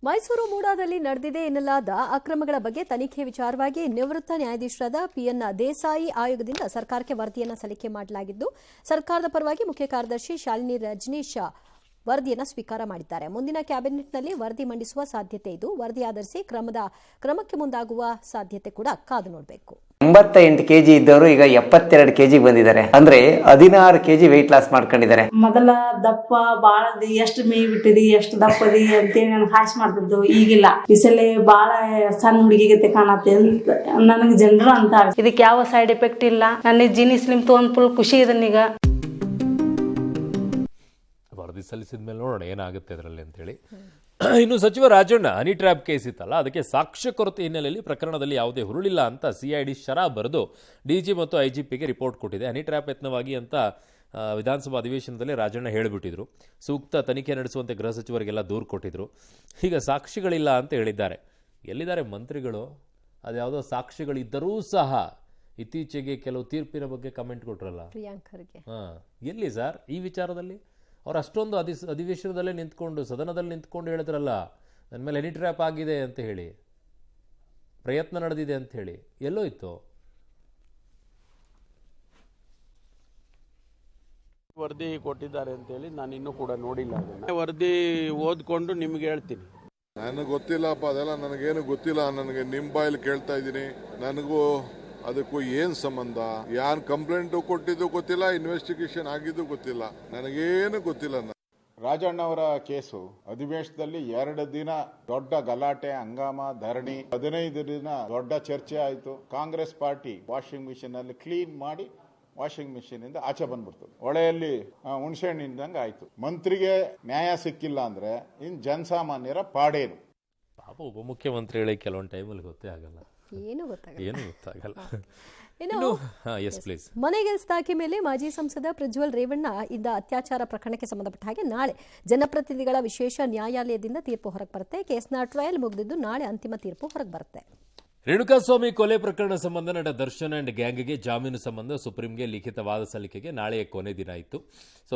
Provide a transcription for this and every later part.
ಮೈಸೂರು ಮೂಡಾದಲ್ಲಿ ನಡೆದಿದೆ ಎನ್ನಲಾದ ಅಕ್ರಮಗಳ ಬಗ್ಗೆ ತನಿಖೆ ವಿಚಾರವಾಗಿ ನಿವೃತ್ತ ನ್ಯಾಯಾಧೀಶರಾದ ಪಿಎನ್ ದೇಸಾಯಿ ಆಯೋಗದಿಂದ ಸರ್ಕಾರಕ್ಕೆ ವರದಿಯನ್ನು ಸಲ್ಲಿಕೆ ಮಾಡಲಾಗಿದ್ದು, ಸರ್ಕಾರದ ಪರವಾಗಿ ಮುಖ್ಯ ಕಾರ್ಯದರ್ಶಿ ಶಾಲಿನಿ ರಜನೀಶ್ ವರದಿಯನ್ನು ಸ್ವೀಕಾರ ಮಾಡಿದ್ದಾರೆ. ಮುಂದಿನ ಕ್ಯಾಬಿನೆಟ್ನಲ್ಲಿ ವರದಿ ಮಂಡಿಸುವ ಸಾಧ್ಯತೆ ಇದು. ವರದಿ ಆಧರಿಸಿ ಕ್ರಮಕ್ಕೆ ಮುಂದಾಗುವ ಸಾಧ್ಯತೆ ಕೂಡ ಕಾದು ನೋಡಬೇಕು. 88 ಕೆಜಿ ಇದ್ದವರು ಈಗ 72 ಕೆಜಿ ಬಂದಿದ್ದಾರೆ. ಅಂದ್ರೆ 16 ಕೆಜಿ ವೆಯ್ಟ್ ಲಾಸ್ ಮಾಡ್ಕೊಂಡಿದ್ದಾರೆ. ಮೊದಲ ದಪ್ಪ ಬಾಳದಿ ಎಷ್ಟು ಮೇಯ್ ಬಿಟ್ಟಿದಿ ಎಷ್ಟು ದಪ್ಪದಿ ಅಂತೇಳಿ ನನ್ಗೆ ಹಾಸ್ ಮಾಡ್ತಿದ್ದು. ಈಗಿಲ್ಲ, ಈ ಸಲ ಬಾಳ ಸಣ್ಣ ಹುಡುಗಿಗತೆ ಕಾಣತ್ತೆ ನನಗೆ ಜನರು ಅಂತ. ಇದಕ್ಕೆ ಯಾವ ಸೈಡ್ ಎಫೆಕ್ಟ್ ಇಲ್ಲ. ನನ್ನ ಜೀನಿ ಸ್ಲಿಮ್ ತೊಗೊಂಡ್ ಫುಲ್ ಖುಷಿ ಇದನ್ನೀಗ. ವರದಿ ಸಲ್ಲಿಸಿದ ಮೇಲೆ ನೋಡೋಣ ಏನಾಗುತ್ತೆ ಅದರಲ್ಲಿ ಅಂತೇಳಿ. ಇನ್ನು ಸಚಿವ ರಾಜಣ್ಣ ಹನಿ ಟ್ರ್ಯಾಪ್ ಕೇಸ್ ಇತ್ತಲ್ಲ, ಅದಕ್ಕೆ ಸಾಕ್ಷ್ಯ ಕೊರತೆ ಹಿನ್ನೆಲೆಯಲ್ಲಿ ಪ್ರಕರಣದಲ್ಲಿ ಯಾವುದೇ ಹುರುಳಿಲ್ಲ ಅಂತ ಸಿಐಡಿ ಶರಾ ಬರೆದು ಡಿಜಿ ಮತ್ತು ಐಜಿಪಿಗೆ ರಿಪೋರ್ಟ್ ಕೊಟ್ಟಿದೆ. ಹನಿ ಟ್ರ್ಯಾಪ್ ಯತ್ನವಾಗಿ ಅಂತ ವಿಧಾನಸಭಾ ಅಧಿವೇಶನದಲ್ಲಿ ರಾಜಣ್ಣ ಹೇಳಿಬಿಟ್ಟಿದ್ರು. ಸೂಕ್ತ ತನಿಖೆ ನಡೆಸುವಂತೆ ಗೃಹ ಸಚಿವರಿಗೆಲ್ಲ ದೂರು ಕೊಟ್ಟಿದ್ರು. ಈಗ ಸಾಕ್ಷಿಗಳಿಲ್ಲ ಅಂತ ಹೇಳಿದ್ದಾರೆ. ಎಲ್ಲಿದ್ದಾರೆ ಮಂತ್ರಿಗಳು? ಅದ್ಯಾವುದೋ ಸಾಕ್ಷಿಗಳಿದ್ದರೂ ಸಹ ಇತ್ತೀಚೆಗೆ ಕೆಲವು ತೀರ್ಪಿನ ಬಗ್ಗೆ ಕಮೆಂಟ್ ಕೊಟ್ರಲ್ಲ ಪ್ರಿಯಾಂಕರ್ಗೆ. ಎಲ್ಲಿ ಸರ್ ಈ ವಿಚಾರದಲ್ಲಿ? ಅವ್ರು ಅಷ್ಟೊಂದು ಅಧಿವೇಶನದಲ್ಲೇ ನಿಂತ್ಕೊಂಡು ಸದನದಲ್ಲಿ ನಿಂತ್ಕೊಂಡು ಹೇಳಿದ್ರಲ್ಲ ನನ್ನ ಮೇಲೆ ಎನಿ ಟ್ರ್ಯಾಪ್ ಆಗಿದೆ ಅಂತ ಹೇಳಿ, ಪ್ರಯತ್ನ ನಡೆದಿದೆ ಅಂತ ಹೇಳಿ. ಎಲ್ಲೋ ಇತ್ತು? ವರದಿ ಕೊಟ್ಟಿದ್ದಾರೆ ಅಂತೇಳಿ ನಾನು ಇನ್ನೂ ಕೂಡ ನೋಡಿಲ್ಲ. ವರದಿ ಓದ್ಕೊಂಡು ನಿಮ್ಗೆ ಹೇಳ್ತೀನಿ. ನನಗೆ ಗೊತ್ತಿಲ್ಲಪ್ಪ, ಅದೆಲ್ಲ ನನಗೇನು ಗೊತ್ತಿಲ್ಲ. ನನಗೆ ನಿಮ್ಮ ಬಾಯಲ್ಲಿ ಕೇಳ್ತಾ ಇದ್ದೀನಿ. ನನಗೂ ಅದಕ್ಕೂ ಏನ್ ಸಂಬಂಧ? ಯಾರು ಕಂಪ್ಲೇಂಟ್ ಕೊಟ್ಟಿದ್ದು ಗೊತ್ತಿಲ್ಲ, ಇನ್ವೆಸ್ಟಿಗೇಷನ್ ಆಗಿದ್ದು ಗೊತ್ತಿಲ್ಲ, ನನಗೇನು ಗೊತ್ತಿಲ್ಲ. ರಾಜಣ್ಣ ಅವರ ಕೇಸು ಅಧಿವೇಶನದಲ್ಲಿ 2 ದಿನ ದೊಡ್ಡ ಗಲಾಟೆ, ಹಂಗಾಮ, ಧರಣಿ, 15 ದಿನ ದೊಡ್ಡ ಚರ್ಚೆ ಆಯಿತು. ಕಾಂಗ್ರೆಸ್ ಪಾರ್ಟಿ ವಾಷಿಂಗ್ ಮಿಷಿನ್ ಅಲ್ಲಿ ಕ್ಲೀನ್ ಮಾಡಿ ವಾಷಿಂಗ್ ಮಿಷಿನ್ ಇಂದ ಆಚೆ ಬಂದ್ಬಿಡ್ತು. ಹೊಳೆಯಲ್ಲಿ ಹುಣಸೆ ಹಣ್ಣಿಂದಂಗೆ ಆಯ್ತು. ಮಂತ್ರಿಗೆ ನ್ಯಾಯ ಸಿಕ್ಕಿಲ್ಲ ಅಂದ್ರೆ ಇನ್ ಜನಸಾಮಾನ್ಯರ ಪಾಡೇನು? ಪಾಪ ಉಪಮುಖ್ಯಮಂತ್ರಿಗಳಿಗೆ ಕೆಲವೊಂದು ಟೈಮಲ್ಲಿ ಗೊತ್ತೇ ಆಗಲ್ಲ, ಏನು ಗೊತ್ತಾಗಲ್ಲ. ಮನೆಗೆಲ್ಸದಾಕಿ ಮೇಲೆ ಮಾಜಿ ಸಂಸದ ಪ್ರಜ್ವಲ್ ರೇವಣ್ಣ ಇದ್ದ ಅತ್ಯಾಚಾರ ಪ್ರಕರಣಕ್ಕೆ ಸಂಬಂಧಪಟ್ಟ ಹಾಗೆ ನಾಳೆ ಜನಪ್ರತಿನಿಧಿಗಳ ವಿಶೇಷ ನ್ಯಾಯಾಲಯದಿಂದ ತೀರ್ಪು ಹೊರಗೆ ಬರುತ್ತೆ. ಕೇಸ್ನ ಟ್ರಯಲ್ ಮುಗಿದಿದ್ದು ನಾಳೆ ಅಂತಿಮ ತೀರ್ಪು ಹೊರಗೆ ಬರುತ್ತೆ. ರೇಣುಕಾಸ್ವಾಮಿ ಕೊಲೆ ಪ್ರಕರಣ ಸಂಬಂಧ ನಟ ದರ್ಶನ್ ಅಂಡ್ ಗ್ಯಾಂಗ್ಗೆ ಜಾಮೀನು ಸಂಬಂಧ ಸುಪ್ರೀಂಗೆ ಲಿಖಿತ ವಾದ ಸಲ್ಲಿಕೆಗೆ ನಾಳೆಯ ಕೊನೆ ದಿನ ಇತ್ತು.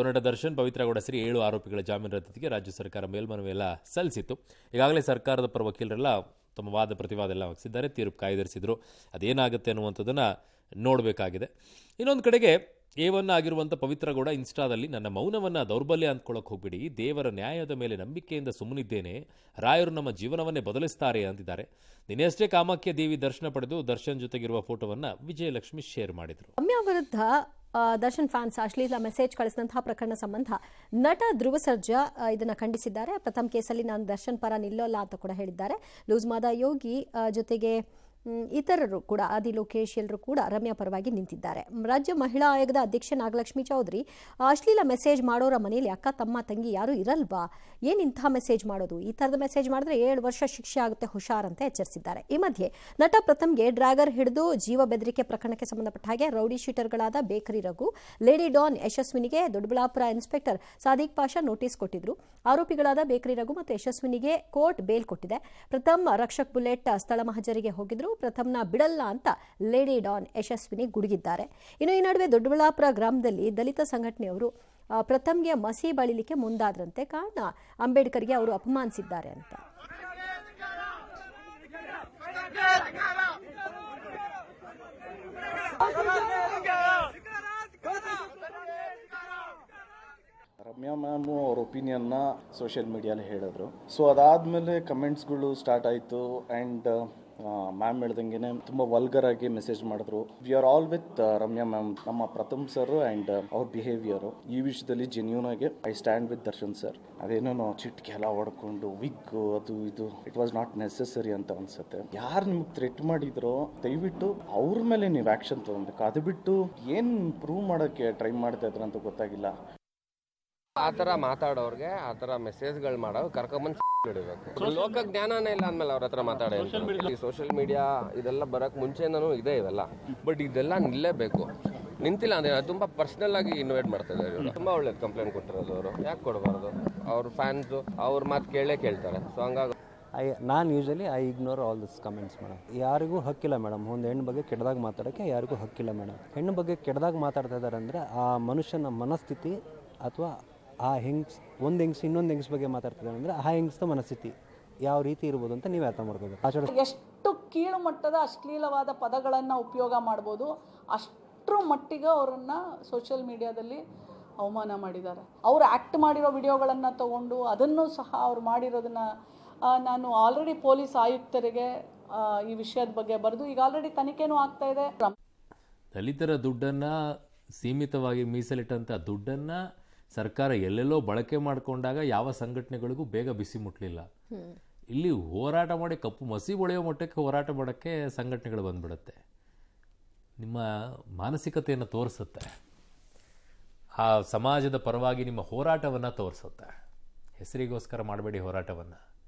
ನಟ ದರ್ಶನ್, ಪವಿತ್ರ ಗೌಡ ಸೇರಿ 7 ಆರೋಪಿಗಳ ಜಾಮೀನು ರದ್ದತಿಗೆ ರಾಜ್ಯ ಸರ್ಕಾರ ಮೇಲ್ಮನವಿ ಎಲ್ಲ ಸಲ್ಲಿಸಿತ್ತು. ಈಗಾಗಲೇ ಸರ್ಕಾರದ ಪರ ವಕೀಲರೆಲ್ಲ ತಮ್ಮ ವಾದ ಪ್ರತಿವಾದ ಎಲ್ಲ ವಹಿಸಿದ್ದಾರೆ, ತೀರ್ಪು ಕಾಯ್ದಿರಿಸಿದ್ರು. ಅದೇನಾಗುತ್ತೆ ಅನ್ನುವಂಥದ್ದನ್ನು ನೋಡಬೇಕಾಗಿದೆ. ಇನ್ನೊಂದು ಕಡೆಗೆ A1 ಆಗಿರುವಂಥ ಪವಿತ್ರ ಗೌಡ ಇನ್ಸ್ಟಾದಲ್ಲಿ ನನ್ನ ಮೌನವನ್ನು ದೌರ್ಬಲ್ಯ ಅಂದ್ಕೊಳ್ಳೋಕೆ ಹೋಗ್ಬಿಡಿ, ದೇವರ ನ್ಯಾಯದ ಮೇಲೆ ನಂಬಿಕೆಯಿಂದ ಸುಮ್ಮನಿದ್ದೇನೆ, ರಾಯರು ನಮ್ಮ ಜೀವನವನ್ನೇ ಬದಲಿಸ್ತಾರೆ ಅಂತಿದ್ದಾರೆ. ನಿನ್ನೆಯಷ್ಟೇ ಕಾಮಾಖ್ಯ ದೇವಿ ದರ್ಶನ ಪಡೆದು ದರ್ಶನ್ ಜೊತೆಗಿರುವ ಫೋಟೋವನ್ನು ವಿಜಯಲಕ್ಷ್ಮಿ ಶೇರ್ ಮಾಡಿದರು. ರಮ್ಯಾ ವಿರುದ್ಧ ದರ್ಶನ್ ಫ್ಯಾನ್ಸ್ ಅಶ್ಲೀಲ ಮೆಸೇಜ್ ಕಳಿಸಿದಂತಹ ಪ್ರಕರಣ ಸಂಬಂಧ ನಟ ಧ್ರುವ ಸರ್ಜಾ ಇದನ್ನು ಖಂಡಿಸಿದ್ದಾರೆ. ಪ್ರಥಮ ಕೇಸಲ್ಲಿ ನಾನು ದರ್ಶನ್ ಪರ ನಿಲ್ಲೋಲ್ಲ ಅಂತ ಕೂಡ ಹೇಳಿದ್ದಾರೆ. ಲೂಸ್ ಮಾದ ಯೋಗಿ ಜೊತೆಗೆ ಇತರರು ಕೂಡ, ಆದಿ ಲೋಕೇಶ್ ಎಲ್ಲರೂ ಕೂಡ ರಮ್ಯಾ ಪರವಾಗಿ ನಿಂತಿದ್ದಾರೆ. ರಾಜ್ಯ ಮಹಿಳಾ ಆಯೋಗದ ಅಧ್ಯಕ್ಷೆ ನಾಗಲಕ್ಷ್ಮಿ ಚೌಧರಿ, ಅಶ್ಲೀಲ ಮೆಸೇಜ್ ಮಾಡೋರ ಮನೆಯಲ್ಲಿ ಅಕ್ಕ ತಮ್ಮ ತಂಗಿ ಯಾರು ಇರಲ್ವಾ? ಏನ್ ಇಂಥ ಮೆಸೇಜ್ ಮಾಡೋದು? ಈ ಥರದ ಮೆಸೇಜ್ ಮಾಡಿದ್ರೆ 7 ವರ್ಷ ಶಿಕ್ಷೆ ಆಗುತ್ತೆ, ಹುಷಾರ್ ಅಂತ ಎಚ್ಚರಿಸಿದ್ದಾರೆ. ಈ ಮಧ್ಯೆ ನಟ ಪ್ರಥಮ್ಗೆ ಡ್ರ್ಯಾಗರ್ ಹಿಡಿದು ಜೀವ ಬೆದರಿಕೆ ಪ್ರಕರಣಕ್ಕೆ ಸಂಬಂಧಪಟ್ಟ ಹಾಗೆ ರೌಡಿ ಶೀಟರ್ಗಳಾದ ಬೇಕರಿ ರಘು, ಲೇಡಿ ಡಾನ್ ಯಶಸ್ವಿನಿಗೆ ದೊಡ್ಡಬಳ್ಳಾಪುರ ಇನ್ಸ್ಪೆಕ್ಟರ್ ಸಾದಿಕ್ ಪಾಷಾ ನೋಟಿಸ್ ಕೊಟ್ಟಿದ್ರು. ಆರೋಪಿಗಳಾದ ಬೇಕರಿ ರಘು ಮತ್ತು ಯಶಸ್ವಿನಿಗೆ ಕೋರ್ಟ್ ಬೇಲ್ ಕೊಟ್ಟಿದೆ. ಪ್ರಥಮ್ ರಕ್ಷಕ್ ಬುಲೆಟ್ ಸ್ಥಳ ಮಹಜರಿಗೆ ಹೋಗಿದ್ರು. ಪ್ರಥಮ್ನ ಬಿಡಲ್ಲ ಅಂತ ಲೇಡಿ ಡಾನ್ ಯಶಸ್ವಿನಿ ಗುಡುಗಿದ್ದಾರೆ. ಇನ್ನು ಈ ನಡುವೆ ದೊಡ್ಡಬಳ್ಳಾಪುರ ಗ್ರಾಮದಲ್ಲಿ ದಲಿತ ಸಂಘಟನೆಯವರು ಪ್ರಥಮ್ಗೆ ಮಸಿ ಬಳಿಲಿಕ್ಕೆ ಮುಂದಾದ್ರಂತೆ. ಕಾರಣ ಅಂಬೇಡ್ಕರ್ಗೆ ಅವರು ಅಪಮಾನಿಸಿದ್ದಾರೆ ಅಂತ. ರಮ್ಯಾ ಮ್ಯಾಮ್ ಅವ್ರ ಒಪಿನಿಯನ್ನ ಸೋಷಿಯಲ್ ಮೀಡಿಯಲ್ಲಿ ಹೇಳಿದ್ರು. ಸೊ ಅದಾದಮೇಲೆ ಕಮೆಂಟ್ಸ್ಗಳು ಸ್ಟಾರ್ಟ್ ಆಯಿತು. ಆ್ಯಂಡ್ ಮ್ಯಾಮ್ ಹೇಳ್ದಂಗೆ ತುಂಬ ವಲ್ಗರ್ ಆಗಿ ಮೆಸೇಜ್ ಮಾಡಿದ್ರು. We are all with Ramya ma'am. ನಮ್ಮ ಪ್ರಥಮ್ ಸರ್ ಆ್ಯಂಡ್ ಅವ್ರ ಬಿಹೇವಿಯರು ಈ ವಿಷಯದಲ್ಲಿ ಜೆನ್ಯೂನ್ ಆಗಿ I stand with Darshan sir. ಅದೇನೋ ಚಿಟ್ಕೆ ಎಲ್ಲ ಹೊಡ್ಕೊಂಡು ವಿಗ್ ಅದು ಇದು ಇಟ್ ವಾಸ್ ನಾಟ್ ನೆಸೆಸರಿ ಅಂತ ಅನ್ಸುತ್ತೆ. ಯಾರು ನಿಮ್ಗೆ ಥ್ರೆಟ್ ಮಾಡಿದ್ರೋ ದಯವಿಟ್ಟು ಅವ್ರ ಮೇಲೆ ನೀವು ಆ್ಯಕ್ಷನ್ ತೊಗೊಬೇಕು. ಅದು ಬಿಟ್ಟು ಏನು ಪ್ರೂವ್ ಮಾಡೋಕ್ಕೆ ಟ್ರೈ ಮಾಡ್ತಾ ಇದ್ರು ಅಂತ ಗೊತ್ತಾಗಿಲ್ಲ. ಆ ಥರ ಮಾತಾಡೋರ್ಗೆ ಆ ಥರ ಮೆಸೇಜ್ಗಳು ಮಾಡೋ ಕರ್ಕೊಂಬಂದು ಹಿಡಿಬೇಕು. ಲೋಕ ಜ್ಞಾನನೇ ಇಲ್ಲ ಅಂದಮೇಲೆ ಅವ್ರ ಹತ್ರ ಮಾತಾಡೋದು. ಸೋಷಿಯಲ್ ಮೀಡಿಯಾ ಇದೆಲ್ಲ ಬರೋಕ್ಕೆ ಮುಂಚೆನೂ ಇದೆ ಇವೆಲ್ಲ, ಬಟ್ ಇದೆಲ್ಲ ನಿಲ್ಲೇಬೇಕು. ನಿಂತಿಲ್ಲ ಅಂದರೆ ತುಂಬ ಪರ್ಸ್ನಲ್ ಆಗಿ ಇನ್ವೈಟ್ ಮಾಡ್ತಾ ಇದ್ದಾರೆ ಇವರು. ತುಂಬ ಒಳ್ಳೇದು ಕಂಪ್ಲೇಂಟ್ ಕೊಟ್ಟಿರೋದು. ಅವರು ಯಾಕೆ ಕೊಡಬಾರ್ದು? ಅವ್ರ ಫ್ಯಾನ್ಸು ಅವ್ರ ಮಾತು ಕೇಳ್ತಾರೆ. ಸೊ ಹಂಗಾಗಿ ನಾನು usually I ignore all this comments madam. ಯಾರಿಗೂ ಹಕ್ಕಿಲ್ಲ ಮೇಡಮ್ ಒಂದು ಹೆಣ್ಣು ಬಗ್ಗೆ ಕೆಟ್ಟದಾಗ ಮಾತಾಡೋಕ್ಕೆ, ಯಾರಿಗೂ ಹಕ್ಕಿಲ್ಲ ಮೇಡಮ್. ಹೆಣ್ಣು ಬಗ್ಗೆ ಕೆಟ್ಟದಾಗ ಮಾತಾಡ್ತಾ ಇದ್ದಾರೆ ಅಂದರೆ ಆ ಮನುಷ್ಯನ ಮನಸ್ಥಿತಿ ಅಥವಾ ಆ ಹೆಂಗ್ಸ್, ಒಂದು ಹೆಂಗ್ಸ್ ಇನ್ನೊಂದು ಹೆಂಗ್ಸ್ ಬಗ್ಗೆ ಮಾತಾಡ್ತಿದ್ದಾರೆ ಅಂದರೆ ಆ ಹೆಂಗ್ಸ್ನ ಮನಸ್ಥಿತಿ ಯಾವ ರೀತಿ ಇರ್ಬೋದು ಅಂತ ನೀವೇ ಅರ್ಥ ಮಾಡ್ಕೋಬೇಕು. ಎಷ್ಟು ಕೀಳು ಮಟ್ಟದ ಅಶ್ಲೀಲವಾದ ಪದಗಳನ್ನು ಉಪಯೋಗ ಮಾಡ್ಬೋದು ಅಷ್ಟರ ಮಟ್ಟಿಗೆ ಅವರನ್ನು ಸೋಷಿಯಲ್ ಮೀಡಿಯಾದಲ್ಲಿ ಅವಮಾನ ಮಾಡಿದ್ದಾರೆ. ಅವರು ಆ್ಯಕ್ಟ್ ಮಾಡಿರೋ ವಿಡಿಯೋಗಳನ್ನು ತಗೊಂಡು ಅದನ್ನು ಸಹ ಅವ್ರು ಮಾಡಿರೋದನ್ನು ನಾನು ಆಲ್ರೆಡಿ ಪೊಲೀಸ್ ಆಯುಕ್ತರಿಗೆ ಈ ವಿಷಯದ ಬಗ್ಗೆ ಬರೆದು ಈಗ ಆಲ್ರೆಡಿ ತನಿಖೆನೂ ಆಗ್ತಾ ಇದೆ. ದಲಿತರ ದುಡ್ಡನ್ನು ಸೀಮಿತವಾಗಿ ಮೀಸಲಿಟ್ಟಂಥ ದುಡ್ಡನ್ನು ಸರ್ಕಾರ ಎಲ್ಲೆಲ್ಲೋ ಬಳಕೆ ಮಾಡಿಕೊಂಡಾಗ ಯಾವ ಸಂಘಟನೆಗಳಿಗೂ ಬೇಗ ಬಿಸಿ ಮುಟ್ಟಲಿಲ್ಲ. ಇಲ್ಲಿ ಹೋರಾಟ ಮಾಡಿ ಕಪ್ಪು ಮಸಿ ಹೊಳೆಯೋ ಮಟ್ಟಕ್ಕೆ ಹೋರಾಟ ಮಾಡೋಕ್ಕೆ ಸಂಘಟನೆಗಳು ಬಂದ್ಬಿಡುತ್ತೆ. ನಿಮ್ಮ ಮಾನಸಿಕತೆಯನ್ನು ತೋರಿಸುತ್ತೆ, ಆ ಸಮಾಜದ ಪರವಾಗಿ ನಿಮ್ಮ ಹೋರಾಟವನ್ನು ತೋರಿಸುತ್ತೆ. ಹೆಸರಿಗೋಸ್ಕರ ಮಾಡಬೇಡಿ ಹೋರಾಟವನ್ನು,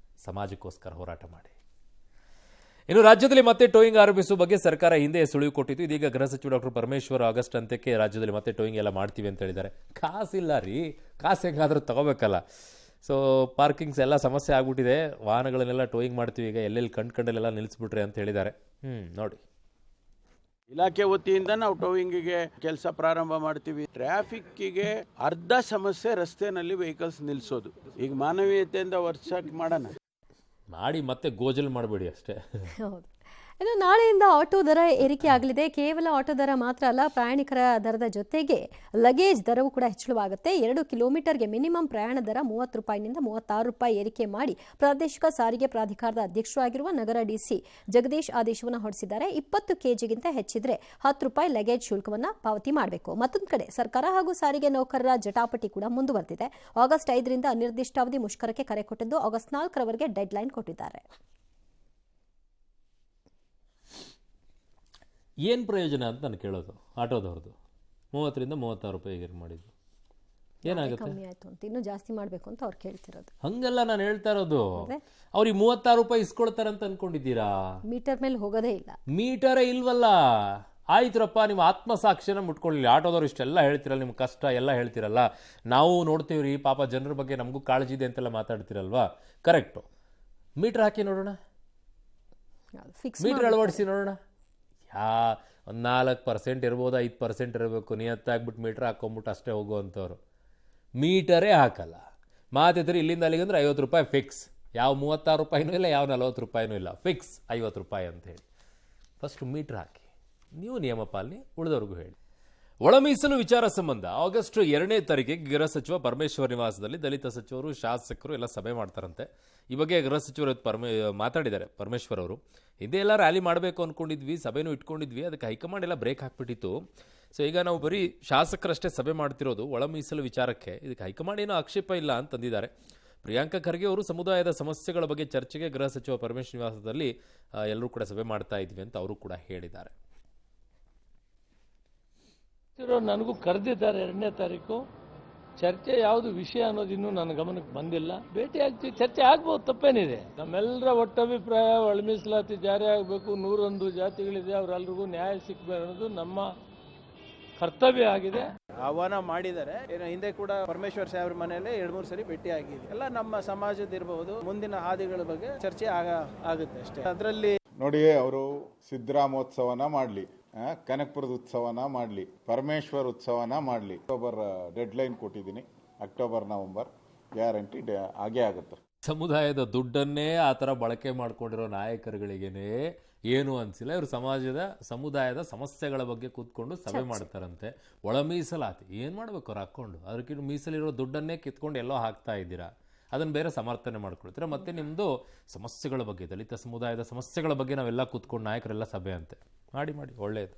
ಸಮಾಜಕ್ಕೋಸ್ಕರ ಹೋರಾಟ ಮಾಡಿ. ಇನ್ನು ರಾಜ್ಯದಲ್ಲಿ ಮತ್ತೆ ಟೋಯಿಂಗ್ ಆರಂಭಿಸುವ ಬಗ್ಗೆ ಸರ್ಕಾರ ಹಿಂದೆ ಸುಳಿವು ಕೊಟ್ಟಿತ್ತು. ಇದೀಗ ಗೃಹ ಸಚಿವ ಡಾಕ್ಟರ್ ಪರಮೇಶ್ವರ್ ಆಗಸ್ಟ್ ಅಂತ್ಯಕ್ಕೆ ರಾಜ್ಯದಲ್ಲಿ ಮತ್ತೆ ಟೋಯಿಂಗ್ ಎಲ್ಲ ಮಾಡ್ತೀವಿ ಅಂತ ಹೇಳಿದ್ದಾರೆ. ಕಾಸಿಲ್ಲ ರೀ, ಕಾಸು ಹೆಂಗಾದ್ರೂ ತಗೋಬೇಕಲ್ಲ. ಸೊ ಪಾರ್ಕಿಂಗ್ಸ್ ಎಲ್ಲ ಸಮಸ್ಯೆ ಆಗ್ಬಿಟ್ಟಿದೆ, ವಾಹನಗಳನ್ನೆಲ್ಲ ಟೋಯಿಂಗ್ ಮಾಡ್ತೀವಿ ಈಗ, ಎಲ್ಲೆಲ್ಲಿ ಕಂಡಲ್ಲೆಲ್ಲ ನಿಲ್ಲಿಸ್ಬಿಟ್ರಿ ಅಂತ ಹೇಳಿದ್ದಾರೆ. ನೋಡಿ, ಇಲಾಖೆ ವತಿಯಿಂದ ನಾವು ಟೋವಿಂಗಿಗೆ ಕೆಲಸ ಪ್ರಾರಂಭ ಮಾಡ್ತೀವಿ. ಟ್ರಾಫಿಕ್ಕಿಗೆ ಅರ್ಧ ಸಮಸ್ಯೆ ರಸ್ತೆನಲ್ಲಿ ವೆಹಿಕಲ್ಸ್ ನಿಲ್ಲಿಸೋದು. ಈಗ ಮಾನವೀಯತೆಯಿಂದ ವರ್ಷಕ್ಕೆ ಮಾಡೋಣ, ಮಾಡಿ ಮತ್ತೆ ಗೋಜಲ್ ಮಾಡಬೇಡಿ ಅಷ್ಟೇ. ಹೌದು. ಇನ್ನು ನಾಳೆಯಿಂದ ಆಟೋ ದರ ಏರಿಕೆ ಆಗಲಿದೆ. ಕೇವಲ ಆಟೋ ದರ ಮಾತ್ರ ಅಲ್ಲ, ಪ್ರಯಾಣಿಕರ ದರದ ಜೊತೆಗೆ ಲಗೇಜ್ ದರವೂ ಕೂಡ ಹೆಚ್ಚಳವಾಗುತ್ತೆ. 2 ಕಿಲೋಮೀಟರ್ಗೆ ಮಿನಿಮಮ್ ಪ್ರಯಾಣ ದರ 30 ರೂಪಾಯಿನಿಂದ 36 ರೂಪಾಯಿ ಏರಿಕೆ ಮಾಡಿ ಪ್ರಾದೇಶಿಕ ಸಾರಿಗೆ ಪ್ರಾಧಿಕಾರದ ಅಧ್ಯಕ್ಷರಾಗಿರುವ ನಗರ ಡಿಸಿ ಜಗದೀಶ್ ಆದೇಶವನ್ನು ಹೊರಡಿಸಿದ್ದಾರೆ. 20 ಕೆಜಿಗಿಂತ ಹೆಚ್ಚಿದ್ರೆ 10 ರೂಪಾಯಿ ಲಗೇಜ್ ಶುಲ್ಕವನ್ನು ಪಾವತಿ ಮಾಡಬೇಕು. ಮತ್ತೊಂದು ಕಡೆ ಸರ್ಕಾರ ಹಾಗೂ ಸಾರಿಗೆ ನೌಕರರ ಜಟಾಪಟಿ ಕೂಡ ಮುಂದುವರೆದಿದೆ. ಆಗಸ್ಟ್ 5ರಿಂದ ಅನಿರ್ದಿಷ್ಟಾವಧಿ ಮುಷ್ಕರಕ್ಕೆ ಕರೆ ಕೊಟ್ಟಿದ್ದು ಆಗಸ್ಟ್ 4ರವರೆಗೆ ಡೆಡ್ಲೈನ್ ಕೊಟ್ಟಿದ್ದಾರೆ. ಏನು ಪ್ರಯೋಜನ ಅಂತ ನಾನು ಕೇಳೋದು ಆಟೋದವ್ರದ್ದು. 30ರಿಂದ 36 ರೂಪಾಯಿಗೆ ಮಾಡಿದ್ದು ಏನಾಗುತ್ತೆ? ಕಮ್ಮಿ ಆಯ್ತು ಅಂತ ಇನ್ನೂ ಜಾಸ್ತಿ ಮಾಡಬೇಕು ಅಂತ ಅವ್ರು ಕೇಳ್ತಿರೋದು. ಹಂಗೆಲ್ಲ ನಾನು ಹೇಳ್ತಾ ಇರೋದು, ಅವ್ರಿಗೆ 36 ರೂಪಾಯಿ ಇಸ್ಕೊಳ್ತಾರಂತ ಅನ್ಕೊಂಡಿದ್ದೀರಾ? ಮೀಟರ್ ಮೇಲೆ ಹೋಗೋದೇ ಇಲ್ಲ, ಮೀಟರೇ ಇಲ್ವಲ್ಲ. ಆಯ್ತರಪ್ಪ, ನಿಮ್ಮ ಆತ್ಮಸಾಕ್ಷಿನ ಮುಟ್ಕೊಳ್ಳಿ. ಆಟೋದವ್ರು ಇಷ್ಟೆಲ್ಲ ಹೇಳ್ತಿರಲ್ಲ, ನಿಮ್ಮ ಕಷ್ಟ ಎಲ್ಲ ಹೇಳ್ತಿರಲ್ಲ, ನಾವು ನೋಡ್ತೀವಿ ರೀ, ಪಾಪ ಜನರ ಬಗ್ಗೆ ನಮಗೂ ಕಾಳಜಿ ಇದೆ ಅಂತೆಲ್ಲ ಮಾತಾಡ್ತಿರಲ್ವಾ, ಕರೆಕ್ಟು. ಮೀಟರ್ ಹಾಕಿ ನೋಡೋಣ, ಮೀಟರ್ ಅಳವಡಿಸಿ ನೋಡೋಣ. ಒಂದು 4% ಇರ್ಬೋದು, 5% ಇರಬೇಕು. ನಿಯತ್ತಾಗ್ಬಿಟ್ಟು ಮೀಟ್ರ್ ಹಾಕೊಂಬಿಟ್ಟು ಅಷ್ಟೇ ಹೋಗುವಂಥವ್ರು ಮೀಟರೇ ಹಾಕಲ್ಲ. ಮಾತಿದ್ರೆ ಇಲ್ಲಿಂದ ಅಲ್ಲಿಗಂದ್ರೆ 50 ರೂಪಾಯಿ ಫಿಕ್ಸ್. ಯಾವ 36 ರೂಪಾಯಿನೂ ಇಲ್ಲ, ಯಾವ 40 ರೂಪಾಯಿನೂ ಇಲ್ಲ, ಫಿಕ್ಸ್ 50 ರೂಪಾಯಿ ಅಂತ ಹೇಳಿ. ಫಸ್ಟು ಮೀಟ್ರ್ ಹಾಕಿ, ನೀವು ನಿಯಮ ಪಾಲನೆ ಉಳಿದವ್ರಿಗೂ ಹೇಳಿ. ಒಳ ಮೀಸಲು ವಿಚಾರ ಸಂಬಂಧ ಆಗಸ್ಟ್ 2ನೇ ತಾರೀಕಿಗೆ ಗೃಹ ಸಚಿವ ಪರಮೇಶ್ವರ್ ನಿವಾಸದಲ್ಲಿ ದಲಿತ ಸಚಿವರು, ಶಾಸಕರು ಎಲ್ಲ ಸಭೆ ಮಾಡ್ತಾರಂತೆ. ಈ ಬಗ್ಗೆ ಗೃಹ ಸಚಿವರು ಮಾತಾಡಿದ್ದಾರೆ ಪರಮೇಶ್ವರ್ ಅವರು. ಹಿಂದೆ ಎಲ್ಲ ರ್ಯಾಲಿ ಮಾಡಬೇಕು ಅಂದ್ಕೊಂಡಿದ್ವಿ, ಸಭೆನೂ ಇಟ್ಕೊಂಡಿದ್ವಿ, ಅದಕ್ಕೆ ಹೈಕಮಾಂಡ್ ಎಲ್ಲ ಬ್ರೇಕ್ ಹಾಕ್ಬಿಟ್ಟಿತ್ತು. ಸೊ ಈಗ ನಾವು ಬರೀ ಶಾಸಕರಷ್ಟೇ ಸಭೆ ಮಾಡ್ತಿರೋದು ಒಳ ಮೀಸಲು ವಿಚಾರಕ್ಕೆ. ಇದಕ್ಕೆ ಹೈಕಮಾಂಡ್ ಏನೂ ಆಕ್ಷೇಪ ಇಲ್ಲ ಅಂತಂದಿದ್ದಾರೆ. ಪ್ರಿಯಾಂಕಾ ಖರ್ಗೆ ಅವರು ಸಮುದಾಯದ ಸಮಸ್ಯೆಗಳ ಬಗ್ಗೆ ಚರ್ಚೆಗೆ ಗೃಹ ಸಚಿವ ಪರಮೇಶ್ವರ್ ನಿವಾಸದಲ್ಲಿ ಎಲ್ಲರೂ ಕೂಡ ಸಭೆ ಮಾಡ್ತಾ ಇದ್ವಿ ಅಂತ ಅವರು ಕೂಡ ಹೇಳಿದ್ದಾರೆ. ನನಗೂ ಕರೆದಿದ್ದಾರೆ 2ನೇ ತಾರೀಕು. ಚರ್ಚೆ ಯಾವುದು ವಿಷಯ ಅನ್ನೋದು ಇನ್ನೂ ನನ್ನ ಗಮನಕ್ಕೆ ಬಂದಿಲ್ಲ. ಭೇಟಿ ಆಗ್ತೀವಿ, ಚರ್ಚೆ ಆಗ್ಬೋದು, ತಪ್ಪೇನಿದೆ. ನಮ್ಮೆಲ್ಲರ ಒಟ್ಟಭಿಪ್ರಾಯ ಒಳ ಮೀಸಲಾತಿ ಜಾರಿ ಆಗಬೇಕು. 101 ಜಾತಿಗಳಿದೆ, ಅವರೆಲ್ಲರಿಗೂ ನ್ಯಾಯ ಸಿಗಬೇಕು ಅನ್ನೋದು ನಮ್ಮ ಕರ್ತವ್ಯ ಆಗಿದೆ. ಆಹ್ವಾನ ಮಾಡಿದ್ದಾರೆ. ಹಿಂದೆ ಕೂಡ ಪರಮೇಶ್ವರ್ ಸಾಹೇಬ್ರ ಮನೆಯಲ್ಲೇ 2-3 ಸರಿ ಭೇಟಿ ಆಗಿದೆ. ಎಲ್ಲ ನಮ್ಮ ಸಮಾಜದಿರಬಹುದು, ಮುಂದಿನ ಹಾದಿಗಳ ಬಗ್ಗೆ ಚರ್ಚೆ ಆಗುತ್ತೆ ಅಷ್ಟೇ. ಅದರಲ್ಲಿ ನೋಡಿ, ಅವರು ಸಿದ್ದರಾಮೋತ್ಸವನ ಮಾಡಲಿ, ಕನಕಪುರದ ಉತ್ಸವನ ಮಾಡಲಿ, ಪರಮೇಶ್ವರ್ ಉತ್ಸವನ ಮಾಡಲಿ, ಅಕ್ಟೋಬರ್ ಡೆಡ್ಲೈನ್ ಕೊಟ್ಟಿದ್ದೀನಿ. ಅಕ್ಟೋಬರ್ ನವೆಂಬರ್ ಗ್ಯಾರಂಟಿ ಆಗೇ ಆಗುತ್ತೆ. ಸಮುದಾಯದ ದುಡ್ಡನ್ನೇ ಆ ಥರ ಬಳಕೆ ಮಾಡ್ಕೊಂಡಿರೋ ನಾಯಕರುಗಳಿಗೇನೆ ಏನು ಅನಿಸಿಲ್ಲ. ಇವರು ಸಮುದಾಯದ ಸಮಸ್ಯೆಗಳ ಬಗ್ಗೆ ಕೂತ್ಕೊಂಡು ಸಭೆ ಮಾಡ್ತಾರಂತೆ. ಒಳ ಮೀಸಲಾತಿ ಏನು ಮಾಡ್ಬೇಕು ಅವ್ರು ಹಾಕ್ಕೊಂಡು? ಅದಕ್ಕಿಂತ ಮೀಸಲಿರೋ ದುಡ್ಡನ್ನೇ ಕಿತ್ಕೊಂಡು ಎಲ್ಲೋ ಹಾಕ್ತಾ ಇದ್ದೀರಾ, ಅದನ್ನು ಬೇರೆ ಸಮರ್ಥನೆ ಮಾಡ್ಕೊಳ್ತೀರಾ. ಮತ್ತೆ ನಿಮ್ಮದು ಸಮಸ್ಯೆಗಳ ಬಗ್ಗೆ, ದಲಿತ ಸಮುದಾಯದ ಸಮಸ್ಯೆಗಳ ಬಗ್ಗೆ ನಾವೆಲ್ಲ ಕೂತ್ಕೊಂಡು ನಾಯಕರೆಲ್ಲ ಸಭೆ ಅಂತೆ ಮಾಡಿ ಒಳ್ಳೆಯದು.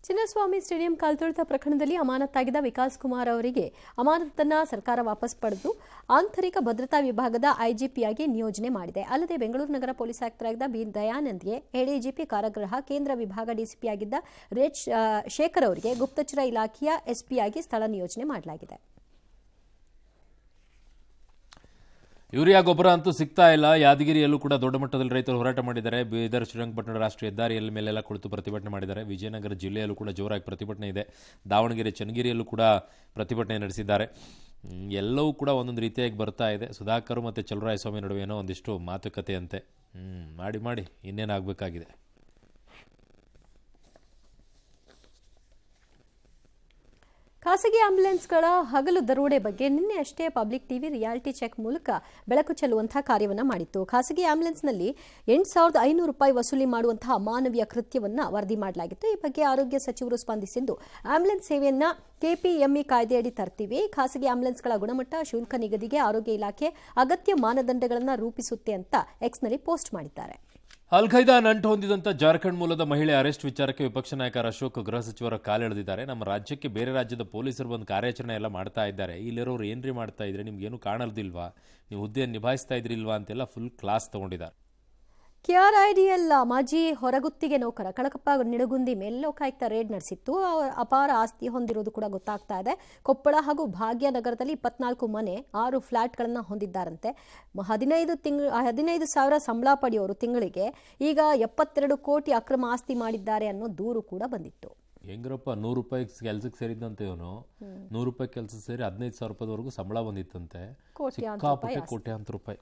ಚಿನ್ನಸ್ವಾಮಿ ಸ್ಟೇಡಿಯಂ ಕಲ್ತೊಳಿತ ಪ್ರಕರಣದಲ್ಲಿ ಅಮಾನತ್ತಾಗಿದ್ದ ವಿಕಾಸ್ ಕುಮಾರ್ ಅವರಿಗೆ ಅಮಾನತನ್ನ ಸರ್ಕಾರ ವಾಪಸ್ ಪಡೆದು ಆಂತರಿಕ ಭದ್ರತಾ ವಿಭಾಗದ ಐಜಿಪಿಯಾಗಿ ನಿಯೋಜನೆ ಮಾಡಿದೆ. ಅಲ್ಲದೆ ಬೆಂಗಳೂರು ನಗರ ಪೊಲೀಸ್ ಆಯುಕ್ತರಾಗಿದ್ದ ಬಿ ದಯಾನಂದ್ಗೆ ಎಡಿಜಿಪಿ ಕಾರಾಗೃಹ ಕೇಂದ್ರ ವಿಭಾಗ ಡಿಸಿಪಿಯಾಗಿದ್ದ ರೇಜ್ ಶೇಖರ್ ಅವರಿಗೆ ಗುಪ್ತಚರ ಇಲಾಖೆಯ ಎಸ್ಪಿಯಾಗಿ ಸ್ಥಳ ನಿಯೋಜನೆ ಮಾಡಲಾಗಿದೆ. ಯೂರಿಯಾ ಗೊಬ್ಬರ ಅಂತೂ ಸಿಗ್ತಾ ಇಲ್ಲ. ಯಾದಗಿರಿಯಲ್ಲೂ ಕೂಡ ದೊಡ್ಡ ಮಟ್ಟದಲ್ಲಿ ರೈತರು ಹೋರಾಟ ಮಾಡಿದ್ದಾರೆ. ಬೀದರ್ ಶ್ರೀರಂಗಪಟ್ಟಣ ರಾಷ್ಟ್ರೀಯ ಹೆದ್ದಾರಿಯಲ್ಲಿ ಮೇಲೆಲ್ಲ ಕುಳಿತು ಪ್ರತಿಭಟನೆ ಮಾಡಿದ್ದಾರೆ. ವಿಜಯನಗರ ಜಿಲ್ಲೆಯಲ್ಲೂ ಕೂಡ ಜೋರಾಗಿ ಪ್ರತಿಭಟನೆ ಇದೆ. ದಾವಣಗೆರೆ, ಚನ್ನಗಿರಿಯಲ್ಲೂ ಕೂಡ ಪ್ರತಿಭಟನೆ ನಡೆಸಿದ್ದಾರೆ. ಎಲ್ಲವೂ ಕೂಡ ಒಂದೊಂದು ರೀತಿಯಾಗಿ ಬರ್ತಾ ಇದೆ. ಸುಧಾಕರ್ ಮತ್ತು ಚಲುವರಾಯಸ್ವಾಮಿ ನಡುವೆ ಏನೋ ಒಂದಿಷ್ಟು ಮಾತುಕತೆ ಅಂತೆ. ಮಾಡಿ ಇನ್ನೇನಾಗಬೇಕಾಗಿದೆ. ಖಾಸಗಿ ಆಂಬ್ಯುಲೆನ್ಸ್ಗಳ ಹಗಲು ದರೋಡೆ ಬಗ್ಗೆ ನಿನ್ನೆ ಅಷ್ಟೇ ಪಬ್ಲಿಕ್ ಟಿವಿ ರಿಯಾಲಿಟಿ ಚೆಕ್ ಮೂಲಕ ಬೆಳಕು ಚೆಲ್ಲುವಂತಹ ಕಾರ್ಯವನ್ನು ಮಾಡಿತ್ತು. ಖಾಸಗಿ ಆಂಬ್ಯುಲೆನ್ಸ್ನಲ್ಲಿ 8,500 ರೂಪಾಯಿ ವಸೂಲಿ ಮಾಡುವಂತಹ ಅಮಾನವೀಯ ಕೃತ್ಯವನ್ನು ವರದಿ ಮಾಡಲಾಗಿತ್ತು. ಈ ಬಗ್ಗೆ ಆರೋಗ್ಯ ಸಚಿವರು ಸ್ಪಂದಿಸಿದ್ದು, ಆಂಬ್ಯುಲೆನ್ಸ್ ಸೇವೆಯನ್ನ ಕೆಪಿಎಂಇ ಕಾಯ್ದೆಯಡಿ ತರ್ತೀವಿ. ಖಾಸಗಿ ಆಂಬ್ಯುಲೆನ್ಸ್ಗಳ ಗುಣಮಟ್ಟ, ಶುಲ್ಕ ನಿಗದಿಗೆ ಆರೋಗ್ಯ ಇಲಾಖೆ ಅಗತ್ಯ ಮಾನದಂಡಗಳನ್ನು ರೂಪಿಸುತ್ತೆ ಅಂತ ಎಕ್ಸ್ನಲ್ಲಿ ಪೋಸ್ಟ್ ಮಾಡಿದ್ದಾರೆ. ಅಲ್ ಖೈದಾ ನಂಟು ಹೊಂದಿದಂಥ ಜಾರ್ಖಂಡ್ ಮೂಲದ ಮಹಿಳೆ ಅರೆಸ್ಟ್ ವಿಚಾರಕ್ಕೆ ವಿಪಕ್ಷ ನಾಯಕ ಅಶೋಕ್ ಗೃಹ ಸಚಿವರ ಕಾಲೆಳೆದಿದ್ದಾರೆ. ನಮ್ಮ ರಾಜ್ಯಕ್ಕೆ ಬೇರೆ ರಾಜ್ಯದ ಪೊಲೀಸರು ಬಂದು ಕಾರ್ಯಾಚರಣೆ ಎಲ್ಲ ಮಾಡ್ತಾ ಇದ್ದಾರೆ, ಇಲ್ಲಿರೋರು ಏನ್ರಿ ಮಾಡ್ತಾ ಇದ್ರೆ ನಿಮ್ಗೇನು ಕಾಣಲ್ದಿಲ್ವಾ, ನೀವು ಹುದ್ದೆಯನ್ನು ನಿಭಾಯಿಸ್ತಾ ಇದ್ರಿಲ್ವಾ ಅಂತೆಲ್ಲ ಫುಲ್ ಕ್ಲಾಸ್ ತಗೊಂಡಿದ್ದಾರೆ. ಕೆಆರ್ಐಡಿಎಲ್ ಮಾಜಿ ಹೊರಗುತ್ತಿಗೆ ನೌಕರ ಕಳಕಪ್ಪ ನಿಡಗುಂದಿ ಮೇಲೆ ಲೋಕಾಯುಕ್ತ ರೇಡ್ ನಡೆಸಿತ್ತು. ಅಪಾರ ಆಸ್ತಿ ಹೊಂದಿರುವುದು ಕೂಡ ಗೊತ್ತಾಗ್ತಾ ಇದೆ. ಕೊಪ್ಪಳ ಹಾಗೂ ಭಾಗ್ಯನಗರದಲ್ಲಿ 24 ಮನೆ, 6 ಫ್ಲಾಟ್ಗಳನ್ನು ಹೊಂದಿದ್ದಾರಂತೆ. 15,000 ಸಂಬಳ ಪಡೆಯೋರು ತಿಂಗಳಿಗೆ ಈಗ 72 ಕೋಟಿ ಅಕ್ರಮ ಆಸ್ತಿ ಮಾಡಿದ್ದಾರೆ ಅನ್ನೋ ದೂರು ಕೂಡ ಬಂದಿತ್ತು. ಹೆಂಗ್ರಪ್ಪ 100 ರೂಪಾಯಿ ಕೆಲ್ಸಕ್ಕೆ ಸೇರಿದಂತೆ ಇವನು 100 ರೂಪಾಯಿ ಕೆಲಸ ಸೇರಿ 15,000 ರೂಪಾಯಿವರೆಗೂ ಸಂಬಳ ಬಂದಿತ್ತಂತೆ. ಸಿಕ್ಕಾಪಟ್ಟೆ ಕೋಟ್ಯಾಂತರ ರೂಪಾಯಿ.